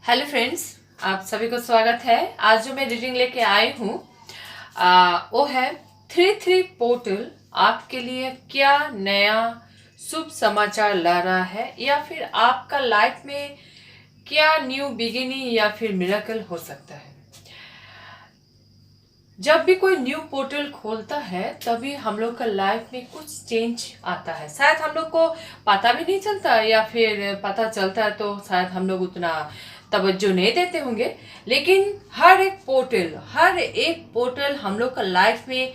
Hello friends, आप सभी को स्वागत है। आज जो मैं रीडिंग लेके आई हूँ वो है 3-3 पोर्टल आपके लिए क्या नया शुभ समाचार ला रहा है, या फिर आपका लाइफ में क्या न्यू बिगिनिंग या फिर मिरेकल हो सकता है। जब भी कोई न्यू पोर्टल खोलता है तभी हम लोग का लाइफ में कुछ चेंज आता है। शायद हम लोग को पता भी नहीं चलता, या फिर पता चलता है तो शायद हम लोग उतना तवज्जो नहीं देते होंगे। लेकिन हर एक पोर्टल हम लोग का लाइफ में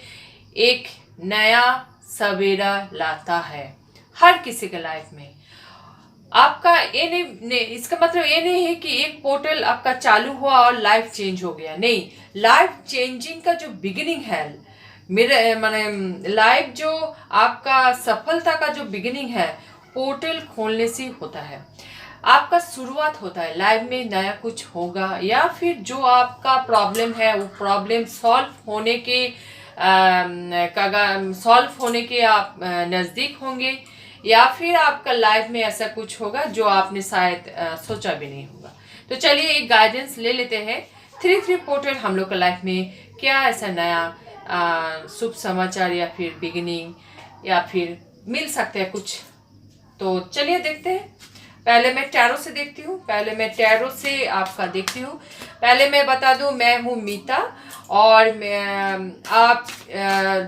एक नया सवेरा लाता है, हर किसी के लाइफ में। आपका इसका मतलब ये नहीं है कि एक पोर्टल आपका चालू हुआ और लाइफ चेंज हो गया। नहीं, लाइफ चेंजिंग का जो बिगिनिंग है, मेरे माने लाइफ जो आपका सफलता का जो बिगिनिंग है, पोर्टल खोलने से होता है। आपका शुरुआत होता है, लाइफ में नया कुछ होगा, या फिर जो आपका प्रॉब्लम है वो प्रॉब्लम सॉल्व होने के आप नज़दीक होंगे, या फिर आपका लाइफ में ऐसा कुछ होगा जो आपने शायद सोचा भी नहीं होगा। तो चलिए एक गाइडेंस ले लेते हैं। 3-3 पोर्टल हम लोग का लाइफ में क्या ऐसा नया शुभ समाचार या फिर बिगिनिंग या फिर मिल सकते हैं कुछ। तो चलिए देखते हैं। पहले मैं टैरो से देखती हूँ, पहले मैं टैरो से आपका देखती हूँ। पहले मैं बता दूँ, मैं हूँ मीता, और आप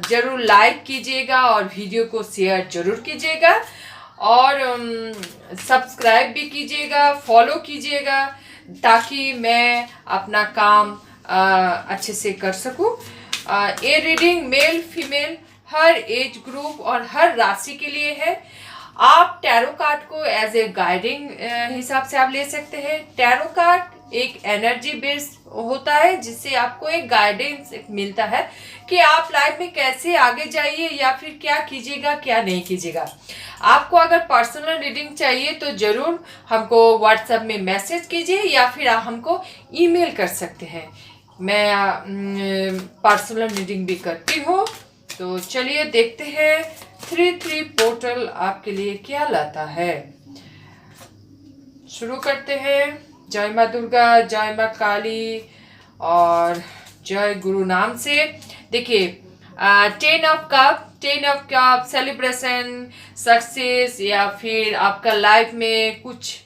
ज़रूर लाइक कीजिएगा और वीडियो को शेयर ज़रूर कीजिएगा, और सब्सक्राइब भी कीजिएगा, फॉलो कीजिएगा, ताकि मैं अपना काम अच्छे से कर सकूँ। ये रीडिंग मेल फीमेल हर एज ग्रुप और हर राशि के लिए है। आप टैरो कार्ड को एज ए गाइडिंग हिसाब से आप ले सकते हैं। टैरो कार्ड एक एनर्जी बेस्ड होता है, जिससे आपको एक गाइडेंस मिलता है कि आप लाइफ में कैसे आगे जाइए, या फिर क्या कीजिएगा क्या नहीं कीजिएगा। आपको अगर पर्सनल रीडिंग चाहिए तो ज़रूर हमको व्हाट्सएप में मैसेज कीजिए, या फिर आप हमको ईमेल कर सकते हैं। मैं पर्सनल रीडिंग भी करती हूँ। तो चलिए देखते हैं 3-3 पोर्टल आपके लिए क्या लाता है। शुरू करते हैं। जय माँ दुर्गा, जय माँ काली और जय गुरु नाम से। देखिए 10 ऑफ कप सेलिब्रेशन, सक्सेस, या फिर आपका लाइफ में कुछ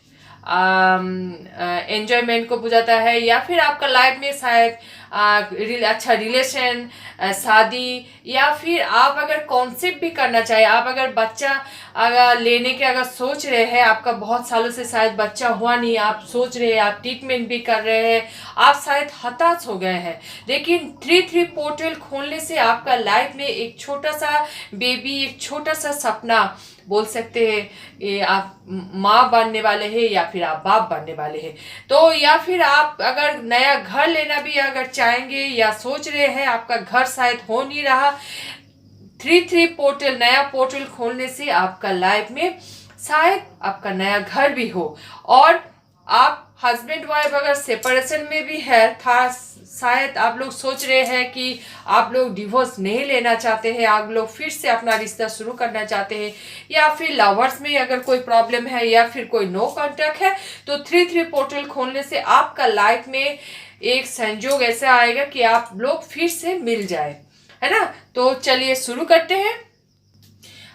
एंजॉयमेंट को बुझाता है, या फिर आपका लाइफ में शायद अच्छा रिलेशन, शादी, या फिर आप अगर कॉन्सेप्ट भी करना चाहे, आप अगर बच्चा अगर लेने के अगर सोच रहे हैं, आपका बहुत सालों से शायद बच्चा हुआ नहीं, आप सोच रहे हैं, आप ट्रीटमेंट भी कर रहे हैं, आप शायद हताश हो गए हैं। लेकिन 3-3 पोर्टल खोलने से आपका लाइफ में एक छोटा सा बेबी, एक छोटा सा सपना बोल सकते हैं, ये आप माँ बनने वाले हैं या फिर आप बाप बनने वाले हैं। तो या फिर आप अगर नया घर लेना भी अगर चाहेंगे या सोच रहे हैं, आपका घर शायद हो नहीं रहा, 3-3 पोर्टल नया पोर्टल खोलने से आपका लाइफ में शायद आपका नया घर भी हो। और आप हस्बैंड वाइफ अगर सेपरेशन में भी है था, शायद आप लोग सोच रहे हैं कि आप लोग डिवोर्स नहीं लेना चाहते हैं, आप लोग फिर से अपना रिश्ता शुरू करना चाहते हैं, या फिर लवर्स में अगर कोई प्रॉब्लम है, या फिर कोई नो कांटेक्ट है, तो 3-3 पोर्टल खोलने से आपका लाइफ में एक संजोग ऐसा आएगा कि आप लोग फिर से मिल जाए, है ना। तो चलिए शुरू करते हैं।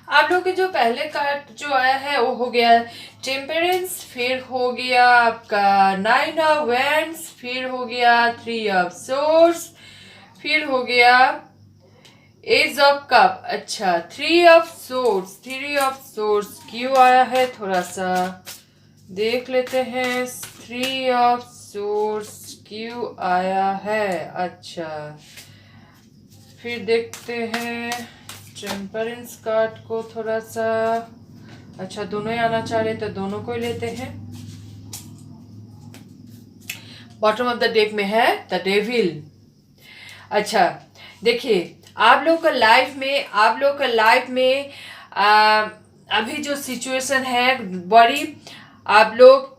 आप लोग के जो पहले कार्ड जो आया है वो हो गया टेम्परेंस, फिर हो गया आपका 9 ऑफ वैंड्स, फिर हो गया 3 ऑफ सोर्स, फिर हो गया एज ऑफ कप। अच्छा, 3 ऑफ सोर्स क्यों आया है, थोड़ा सा देख लेते हैं। 3 ऑफ सोर्स क्यों आया है। अच्छा, फिर देखते हैं टेम्परेंस कार्ड को थोड़ा सा। अच्छा, दोनों ही आना चाह रहे तो दोनों को ही लेते हैं। बॉटम ऑफ द डेक में है द डेविल। अच्छा, देखिए आप लोग का लाइफ में अभी जो सिचुएशन है बड़ी, आप लोग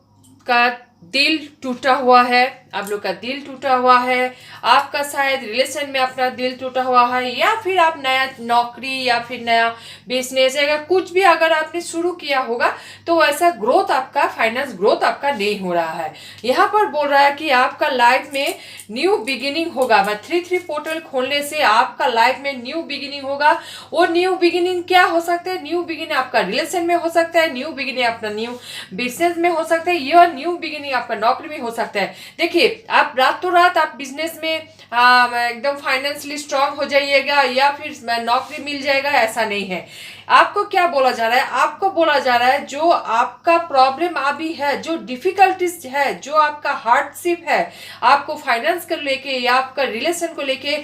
का दिल टूटा हुआ है, आप लोग का दिल टूटा हुआ है, आपका शायद रिलेशन में अपना दिल टूटा हुआ है, या फिर आप नया नौकरी या फिर नया बिजनेस अगर कुछ भी अगर आपने शुरू किया होगा तो वैसा ग्रोथ आपका, फाइनेंस ग्रोथ आपका नहीं हो रहा है। यहाँ पर बोल रहा है कि आपका लाइफ में न्यू बिगिनिंग होगा। मैं 3-3 पोर्टल खोलने से आपका लाइफ में न्यू बिगिनिंग होगा। वो न्यू बिगिनिंग क्या हो सकता है? न्यू बिगिनिंग आपका रिलेशन में हो सकता है, न्यू बिगिनिंग अपना न्यू बिजनेस में हो सकता है, या न्यू बिगिनिंग आपका नौकरी में हो सकता है। देखिए, आप रातों रात आप बिजनेस में एकदम फाइनेंशियली स्ट्रांग हो जाइएगा या फिर नौकरी मिल जाएगा, ऐसा नहीं है। आपको क्या बोला जा रहा है? आपको बोला जा रहा है जो आपका प्रॉब्लम अभी है, जो डिफिकल्टीज है, जो आपका हार्डशिप है आपको फाइनेंस को लेके या आपका रिलेशन को लेके,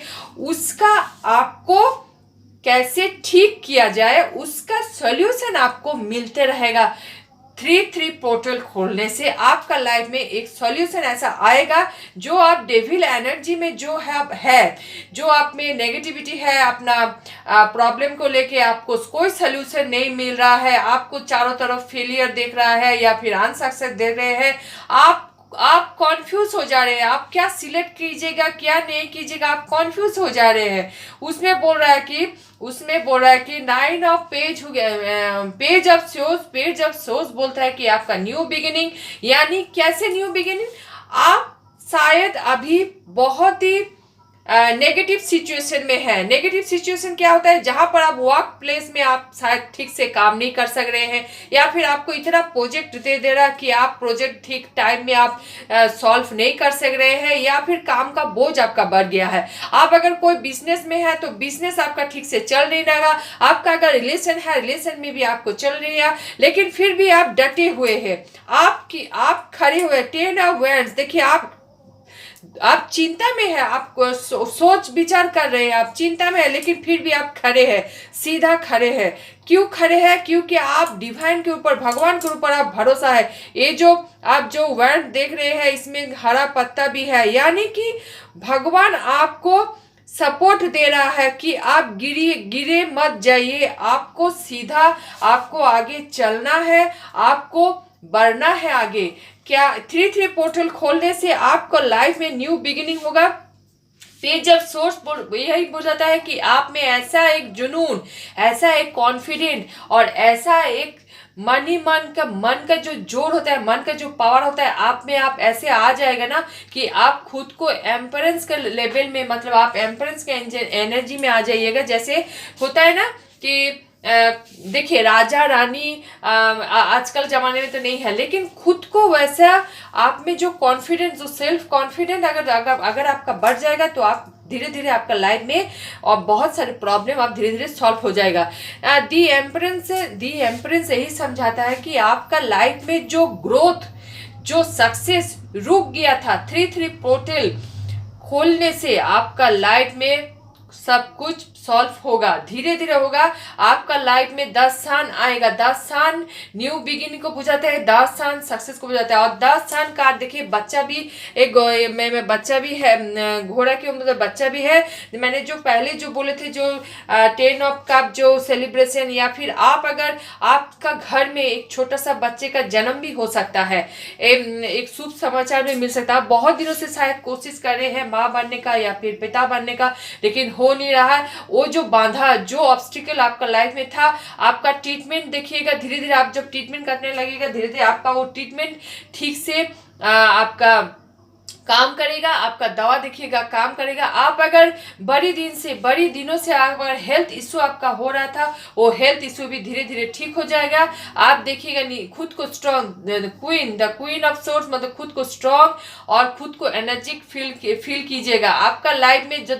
उसका आपको कैसे ठीक किया जाए उसका सॉल्यूशन आपको मिलते रहेगा। 3-3 पोर्टल खोलने से आपका लाइफ में एक सॉल्यूशन ऐसा आएगा जो आप डेविल एनर्जी में जो है जो आप में नेगेटिविटी है, अपना प्रॉब्लम को लेके आपको कोई सॉल्यूशन नहीं मिल रहा है, आपको चारों तरफ फेलियर देख रहा है या फिर अनसक्सेस देख रहे हैं, आप कॉन्फ्यूज हो जा रहे हैं, आप क्या सिलेक्ट कीजिएगा क्या नहीं कीजिएगा, आप कॉन्फ्यूज हो जा रहे हैं। उसमें बोल रहा है कि 9 ऑफ पेज हो गया, पेज ऑफ सोर्स बोलता है कि आपका न्यू बिगिनिंग। यानी कैसे न्यू बिगिनिंग? आप शायद अभी बहुत ही नेगेटिव सिचुएशन में है। नेगेटिव सिचुएशन क्या होता है? जहां पर आप वर्क प्लेस में आप शायद ठीक से काम नहीं कर सक रहे हैं, या फिर आपको इतना प्रोजेक्ट दे रहा कि आप प्रोजेक्ट ठीक टाइम में आप सॉल्व नहीं कर सक रहे हैं, या फिर काम का बोझ आपका बढ़ गया है। आप अगर कोई बिजनेस में है तो बिजनेस आपका ठीक से चल नहीं रहा, आपका अगर रिलेशन है रिलेशन में भी आपको चल रही है, लेकिन फिर भी आप डटे हुए हैं, आप खड़े हुए। 10 ऑफ वैंड्स, देखिए आप चिंता में है, आप सोच विचार कर रहे हैं, आप चिंता में है, लेकिन फिर भी आप खड़े हैं, सीधा खड़े हैं। क्यों खड़े हैं? क्योंकि आप डिवाइन के ऊपर, भगवान के ऊपर आप भरोसा है। ये जो आप जो वर्ड देख रहे हैं इसमें हरा पत्ता भी है, यानी कि भगवान आपको सपोर्ट दे रहा है कि आप गिरे मत जाइए, आपको सीधा, आपको आगे चलना है, आपको बढ़ना है आगे। क्या 3-3 पोर्टल खोलने से आपको लाइफ में न्यू बिगिनिंग होगा? पेज ऑफ सोर्स यही बोलता है कि आप में ऐसा एक जुनून, ऐसा एक कॉन्फिडेंट और ऐसा एक मन का जो जोर होता है, मन का जो पावर होता है आप में, आप ऐसे आ जाएगा ना कि आप खुद को एम्परेंस के लेवल में, मतलब आप एम्परेंस के एनर्जी में आ जाइएगा। जैसे होता है ना कि देखिए राजा रानी आजकल जमाने में तो नहीं है, लेकिन खुद को वैसा आप में जो कॉन्फिडेंस, जो सेल्फ कॉन्फिडेंट अगर आपका बढ़ जाएगा तो आप धीरे धीरे आपका लाइफ में और बहुत सारे प्रॉब्लम आप धीरे धीरे सॉल्व हो जाएगा। दी एम्परेंस यही समझाता है कि आपका लाइफ में जो ग्रोथ, जो सक्सेस रुक गया था 3-3 पोर्टल खोलने से आपका लाइफ में सब कुछ सॉल्व होगा, धीरे धीरे होगा। आपका लाइफ में 10 सान आएगा। 10 सान न्यू बिगिनिंग को बुझाता है, 10 सान सक्सेस को बुझाता है। और 10 सान का देखिए बच्चा भी एक में बच्चा भी है, घोड़ा की मतलब बच्चा भी है। मैंने जो पहले जो बोले थे, जो 10 ऑफ कप जो सेलिब्रेशन, या फिर आप अगर आपका घर में एक छोटा सा बच्चे का जन्म भी हो सकता है, एक शुभ समाचार भी मिल सकता है। आप बहुत दिनों से शायद कोशिश कर रहे हैं माँ बनने का या फिर पिता बनने का, लेकिन हो नहीं रहा। वो जो बाधा, जो ऑब्स्टिकल आपका लाइफ में था, आपका ट्रीटमेंट देखिएगा। धीरे धीरे आप जब ट्रीटमेंट करने लगेगा, धीरे धीरे आपका वो ट्रीटमेंट ठीक से आपका काम करेगा, आपका दवा देखिएगा काम करेगा। आप अगर बड़ी दिनों से आप अगर हेल्थ इशू आपका हो रहा था, वो हेल्थ इशू भी धीरे धीरे ठीक हो जाएगा। आप देखिएगा खुद को strong, the queen of source, मतलब खुद को स्ट्रॉन्ग और खुद को एनर्जिक फील कीजिएगा। आपका लाइफ में जो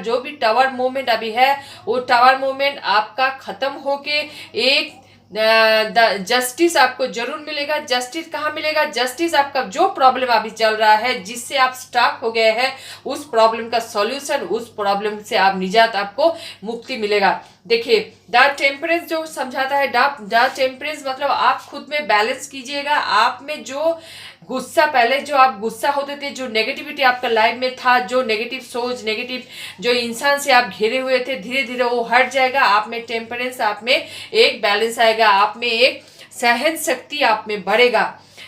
जो भी टावर मूवमेंट अभी है, वो टावर मूवमेंट आपका खत्म होके एक जस्टिस आपको जरूर मिलेगा। जस्टिस कहाँ मिलेगा? जस्टिस आपका जो प्रॉब्लम अभी चल रहा है, जिससे आप स्टक हो गए हैं, उस प्रॉब्लम का सॉल्यूशन, उस प्रॉब्लम से आप निजात, आपको मुक्ति मिलेगा। देखिए द टेम्परेंस जो समझाता है, द टेम्परेंस मतलब आप खुद में बैलेंस कीजिएगा। आप में जो गुस्सा, पहले जो आप गुस्सा होते थे, जो नेगेटिविटी आपका लाइफ में था, जो नेगेटिव सोच, नेगेटिव जो इंसान से आप घिरे हुए थे, धीरे धीरे वो हट जाएगा। आप में टेम्परेंस, आप में एक बैलेंस आएगा, आप में एक सहन शक्ति आप में बढ़ेगा।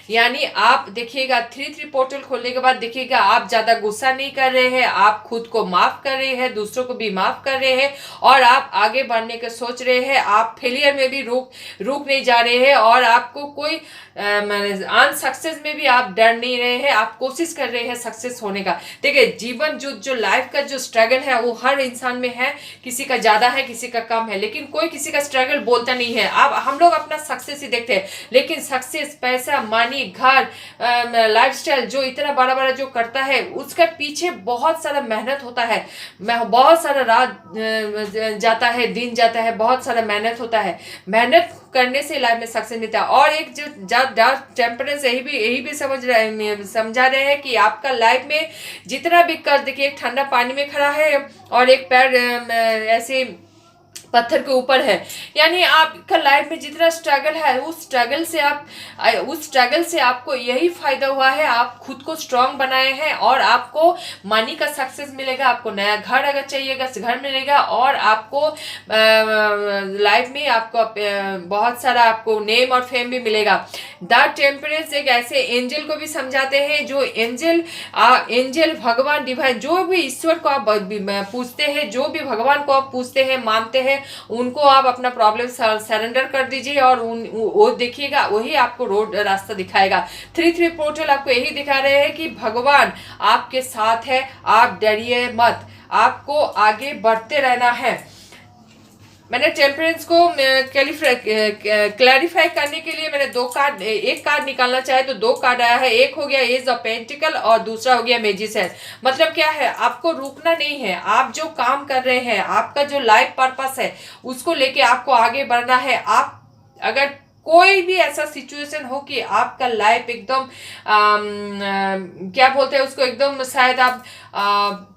यानी आप देखिएगा 3-3 पोर्टल खोलने के बाद देखिएगा आप ज़्यादा गुस्सा नहीं कर रहे हैं, आप खुद को माफ़ कर रहे हैं, दूसरों को भी माफ़ कर रहे हैं और आप आगे बढ़ने का सोच रहे हैं। आप फेलियर में भी रुक नहीं जा रहे हैं और आपको कोई अनसक्सेस में भी आप डर नहीं रहे हैं, आप कोशिश कर रहे हैं सक्सेस होने का। देखिए जीवन जो लाइफ का जो स्ट्रगल है वो हर इंसान में है, किसी का ज़्यादा है किसी का कम है, लेकिन कोई किसी का स्ट्रगल बोलता नहीं है। अब हम लोग अपना सक्सेस ही देखते हैं, लेकिन सक्सेस, पैसा, मनी, घर, लाइफस्टाइल जो इतना बड़ा बड़ा जो करता है उसका पीछे बहुत सारा मेहनत होता है, बहुत सारा रात जाता है, दिन जाता है, बहुत सारा मेहनत होता है। मेहनत करने से लाइफ में सक्सेस मिलता है। और एक जो डार्क टेम्परेंस यही भी समझा रहे हैं कि आपका लाइफ में जितना भी कर, देखिए एक ठंडा पानी में खड़ा है और एक पैर ऐसे पत्थर के ऊपर है, यानी आपका लाइफ में जितना स्ट्रगल है उस स्ट्रगल से आपको यही फायदा हुआ है, आप खुद को स्ट्रांग बनाए हैं और आपको मनी का सक्सेस मिलेगा, आपको नया घर अगर चाहिएगा घर मिलेगा और आपको लाइफ में आपको बहुत सारा आपको नेम और फेम भी मिलेगा। द टेम्परेंस एक ऐसे एंजल को भी समझाते हैं, जो एंजल भगवान डिवाइन, जो भी ईश्वर को आप पूछते हैं, जो भी भगवान को आप पूछते हैं मानते हैं, उनको आप अपना प्रॉब्लम सरेंडर कर दीजिए और वो देखिएगा वही आपको रोड रास्ता दिखाएगा। 3-3 पोर्टल आपको यही दिखा रहे हैं कि भगवान आपके साथ है, आप डरिए मत, आपको आगे बढ़ते रहना है। मैंने टेम्परेंस को क्लैरिफाई करने के लिए मैंने एक कार्ड निकालना चाहे तो 2 कार्ड आया है। एक हो गया एज ऑफ पेंटिकल और दूसरा हो गया मैजिशियन। मतलब क्या है, आपको रुकना नहीं है, आप जो काम कर रहे हैं, आपका जो लाइफ पर्पस है उसको लेके आपको आगे बढ़ना है। आप अगर कोई भी ऐसा सिचुएशन हो कि आपका लाइफ एकदम क्या बोलते हैं उसको, एकदम शायद आप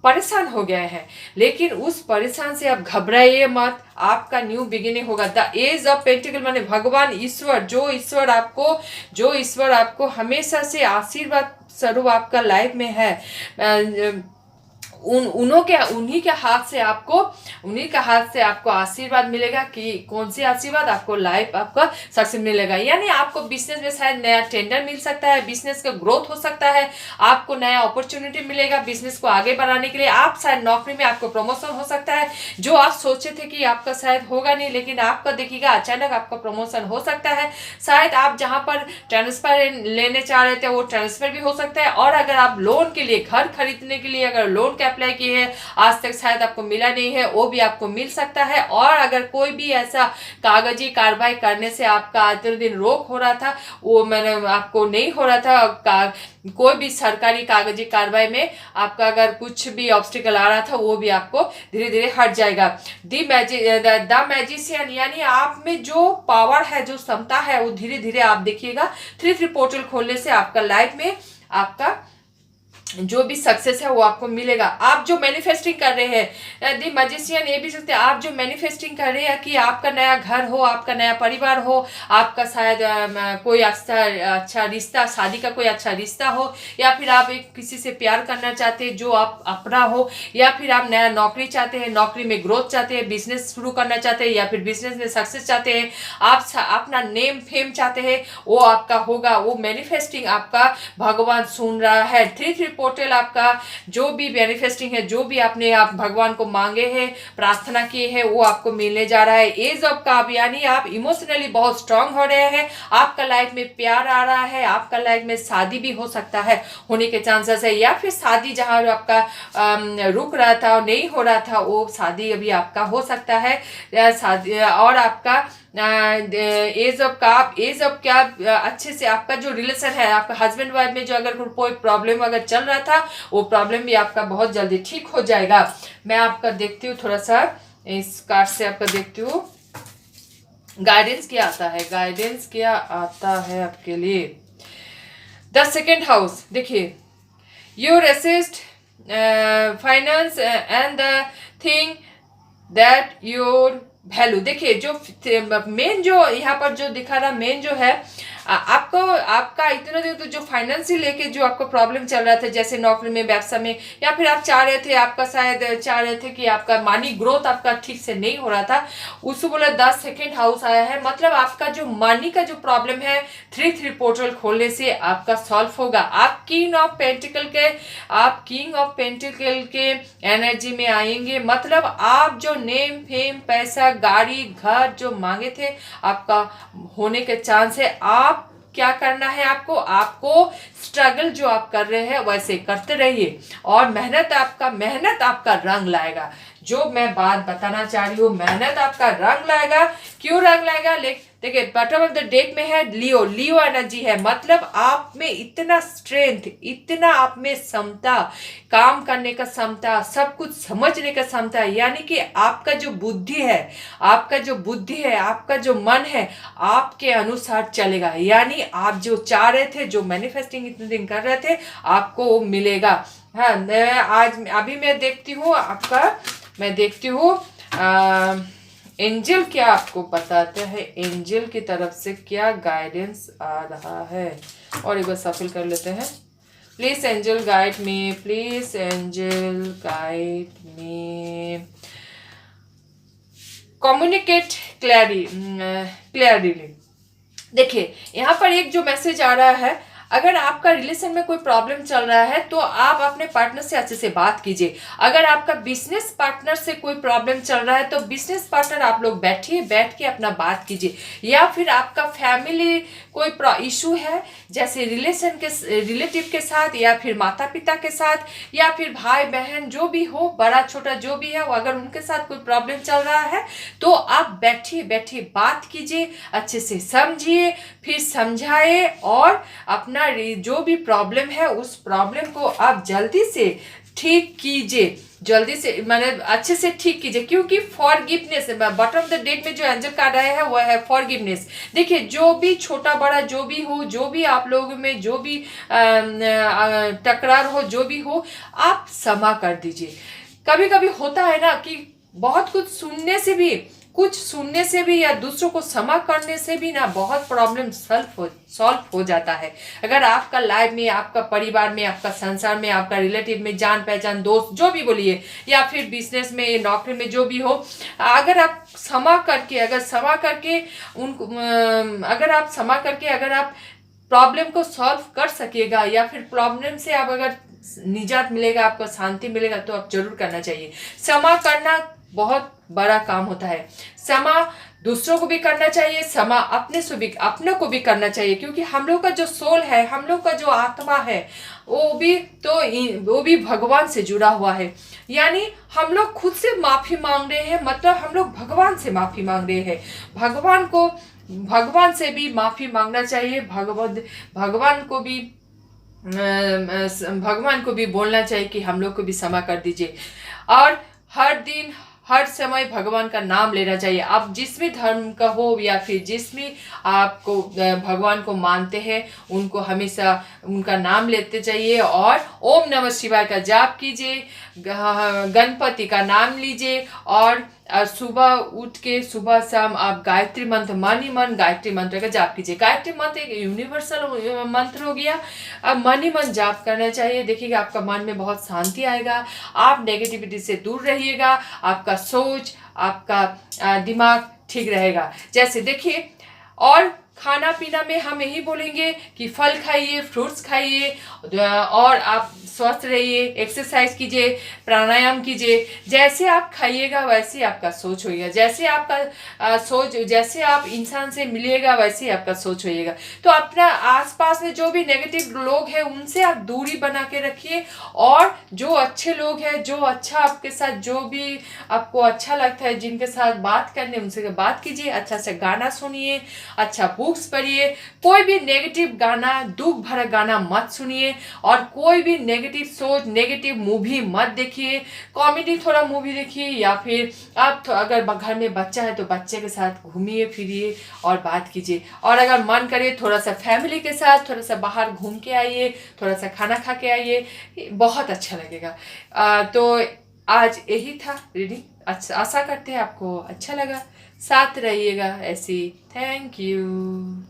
परेशान हो गए हैं, लेकिन उस परेशान से आप घबराइए मत, आपका न्यू बिगिनिंग होगा। द एज ऑफ पेंटिकल माने भगवान ईश्वर, जो ईश्वर आपको हमेशा से आशीर्वाद स्वरूप आपका लाइफ में है, उन्हीं के हाथ से आपको आशीर्वाद मिलेगा। कि कौन सी आशीर्वाद, आपको लाइफ आपका सक्सेस मिलेगा। यानी आपको बिजनेस में शायद नया टेंडर मिल सकता है, बिजनेस का ग्रोथ हो सकता है, आपको नया अपॉर्चुनिटी मिलेगा बिजनेस को आगे बढ़ाने के लिए। आप शायद नौकरी में आपको प्रमोशन हो सकता है, जो आप सोचे थे कि आपका शायद होगा नहीं, लेकिन आपका देखिएगा अचानक आपका प्रमोशन हो सकता है। शायद आप जहां पर ट्रांसफर लेने चाह रहे थे वो ट्रांसफर भी हो सकता है। और अगर आप लोन के लिए, घर खरीदने के लिए अगर लोन का अप्लाई किए हैं, आज तक शायद आपको मिला नहीं है, वो भी आपको मिल सकता है। और अगर कोई भी ऐसा कागजी कार्रवाई करने से आपका इतने दिन रोक हो रहा था, वो मैंने आपको नहीं हो रहा था, कोई भी सरकारी कागजी कार्रवाई में आपका अगर कुछ भी ऑब्स्टिकल आ रहा था, वो भी आपको धीरे धीरे हट जाएगा। द मैजिशियन, यानी आप में जो पावर है, जो क्षमता है, वो धीरे धीरे आप देखिएगा 3-3 पोर्टल खोलने से आपका लाइफ में आपका जो भी सक्सेस है वो आपको मिलेगा। आप जो मैनिफेस्टिंग कर रहे हैं, दी मैजिशियन ये भी सकते हैं, आप जो मैनिफेस्टिंग कर रहे हैं कि आपका नया घर हो, आपका नया परिवार हो, आपका शायद कोई अच्छा रिश्ता, शादी का कोई अच्छा रिश्ता हो, या फिर आप एक किसी से प्यार करना चाहते हैं जो आप अपना हो, या फिर आप नया नौकरी चाहते हैं, नौकरी में ग्रोथ चाहते हैं, बिजनेस शुरू करना चाहते हैं, या फिर बिजनेस में सक्सेस चाहते हैं, आप अपना नेम फेम चाहते हैं, वो आपका होगा। वो मैनिफेस्टिंग आपका भगवान सुन रहा है। 3-3 पोर्टल आपका जो भी मैनिफेस्टिंग है, जो भी आपने आप भगवान को मांगे हैं, प्रार्थना किए हैं, वो आपको मिलने जा रहा है। एज ऑफ कप, यानी आप इमोशनली बहुत स्ट्रांग हो रहे हैं, आपका लाइफ में प्यार आ रहा है, आपका लाइफ में शादी भी हो सकता है, होने के चांसेस है, या फिर शादी जहां आपका रुक रहा था और नहीं हो रहा था, वो शादी अभी आपका हो सकता है शादी। और आपका एज ऑफ कैप अच्छे से आपका जो रिलेशन है, आपका हस्बैंड वाइफ में जो अगर कोई प्रॉब्लम अगर चल रहा था, वो प्रॉब्लम भी आपका बहुत जल्दी ठीक हो जाएगा। मैं आपका देखती हूँ, थोड़ा सा इस कार्ड से आपका देखती हूँ गाइडेंस क्या आता है आपके लिए। द सेकेंड हाउस, देखिए your assist finance and the thing that your value. देखिए जो मेन जो यहाँ पर जो दिखा रहा, मेन जो है आपको आपका इतना दिन तो जो फाइनेंशियल लेके जो आपको प्रॉब्लम चल रहा था, जैसे नौकरी में, व्यवसाय में, या फिर आप चाह रहे थे, आपका शायद चाह रहे थे कि आपका मनी ग्रोथ आपका ठीक से नहीं हो रहा था, उसको बोला 10 सेकेंड हाउस आया है, मतलब आपका जो मनी का जो प्रॉब्लम है 3 पोर्टल खोलने से आपका सॉल्व होगा। आप किंग ऑफ पेंटिकल के एनर्जी में आएंगे, मतलब आप जो नेम फेम पैसा गाड़ी घर जो मांगे थे आपका होने के चांस है। आप क्या करना है, आपको स्ट्रगल जो आप कर रहे हैं वैसे करते रहिए, और मेहनत आपका रंग लाएगा। जो मैं बात बताना चाह रही हूँ, मेहनत आपका रंग लाएगा। क्यों रंग लाएगा? देखिए, बॉटम ऑफ द डेक में है लियो एनर्जी है, मतलब आप में इतना स्ट्रेंथ, इतना आप में क्षमता, काम करने का क्षमता, सब कुछ समझने का क्षमता, यानी कि आपका जो बुद्धि है, आपका जो मन है, आपके अनुसार चलेगा। यानी आप जो चाह रहे थे, जो मैनिफेस्टिंग इतने दिन कर रहे थे, आपको वो मिलेगा। हाँ, अभी मैं देखती हूँ एंजल क्या आपको बताते हैं, एंजल की तरफ से क्या गाइडेंस आ रहा है। और एक बार सफल कर लेते हैं। Please angel guide me, please angel guide me, communicate clearly. देखिए, यहाँ पर एक जो मैसेज आ रहा है, अगर आपका रिलेशन में कोई प्रॉब्लम चल रहा है तो आप अपने पार्टनर से अच्छे से बात कीजिए। अगर आपका बिजनेस पार्टनर से कोई प्रॉब्लम चल रहा है तो बिजनेस पार्टनर आप लोग बैठ के अपना बात कीजिए। या फिर आपका फैमिली कोई इशू है, जैसे रिलेटिव के साथ, या फिर माता पिता के साथ, या फिर भाई बहन जो भी हो, बड़ा छोटा जो भी है, अगर उनके साथ कोई प्रॉब्लम चल रहा है तो आप बैठिए बात कीजिए, अच्छे से समझिए, फिर समझाए, और अपना जो भी प्रॉब्लम है उस प्रॉब्लम को आप जल्दी से ठीक कीजिए, अच्छे से ठीक कीजिए। क्योंकि forgiveness, bottom of the deck में जो एंजल कार्ड आया है वो है फॉरगिवनेस। देखिए, जो भी छोटा बड़ा जो भी हो, जो भी आप लोगों में जो भी तकरार हो, जो भी हो, आप क्षमा कर दीजिए। कभी कभी होता है ना कि बहुत कुछ सुनने से भी या दूसरों को क्षमा करने से भी ना बहुत प्रॉब्लम सॉल्व हो जाता है। अगर आपका लाइफ में, आपका परिवार में, आपका संसार में, आपका रिलेटिव में, जान पहचान, दोस्त जो भी बोलिए, या फिर बिजनेस में, नौकरी में जो भी हो, अगर आप क्षमा करके अगर आप प्रॉब्लम को सॉल्व कर सकेगा, या फिर प्रॉब्लम से आप अगर निजात मिलेगा, आपको शांति मिलेगा, तो आप जरूर करना चाहिए। क्षमा करना बहुत बड़ा काम होता है। क्षमा दूसरों को भी करना चाहिए, क्षमा अपने को भी करना चाहिए, क्योंकि हम लोग का जो सोल है, हम लोग का जो आत्मा है, वो भी भगवान से जुड़ा हुआ है। यानी हम लोग खुद से माफी मांग रहे हैं, मतलब हम लोग भगवान से माफी मांग रहे हैं। भगवान से भी माफी मांगना चाहिए, भगवान को भी बोलना चाहिए कि हम लोग को भी क्षमा कर दीजिए। और हर दिन हर समय भगवान का नाम लेना चाहिए। आप जिस भी धर्म का हो, या फिर जिस भी आपको भगवान को मानते हैं, उनको हमेशा उनका नाम लेते चाहिए। और ओम नमः शिवाय का जाप कीजिए, गणपति का नाम लीजिए, और सुबह उठ के सुबह शाम आप गायत्री मंत्र, मन ही मन गायत्री मंत्र का जाप कीजिए। गायत्री मंत्र एक यूनिवर्सल मंत्र हो गया। अब मन ही मन जाप करना चाहिए। देखिएगा आपका मन में बहुत शांति आएगा, आप नेगेटिविटी से दूर रहिएगा, आपका सोच, आपका दिमाग ठीक रहेगा। जैसे देखिए, और खाना पीना में हम यही बोलेंगे कि फल खाइए, फ्रूट्स खाइए, और आप स्वस्थ रहिए, एक्सरसाइज कीजिए, प्राणायाम कीजिए। जैसे आप खाइएगा वैसे आपका सोच होइएगा, जैसे आप इंसान से मिलिएगा वैसे आपका सोच होइएगा। तो अपना आसपास में जो भी नेगेटिव लोग हैं उनसे आप दूरी बना के रखिए, और जो अच्छे लोग हैं, जो अच्छा आपके साथ, जो भी आपको अच्छा लगता है, जिनके साथ बात करने, उनसे बात कीजिए। अच्छा से गाना सुनिए, अच्छा बुक्स पढ़िए, कोई भी नेगेटिव गाना, दुख भरा गाना मत सुनिए, और कोई भी नेगेटिव सोच, नेगेटिव मूवी मत देखिए। कॉमेडी थोड़ा मूवी देखिए, या फिर आप अगर घर में बच्चा है तो बच्चे के साथ घूमिए फिरिए और बात कीजिए। और अगर मन करे थोड़ा सा फैमिली के साथ थोड़ा सा बाहर घूम के आइए, थोड़ा सा खाना खा के आइए, बहुत अच्छा लगेगा। तो आज यही था रीडिंग। अच्छा, आशा करते हैं आपको अच्छा लगा। साथ रहिएगा ऐसी। Thank you.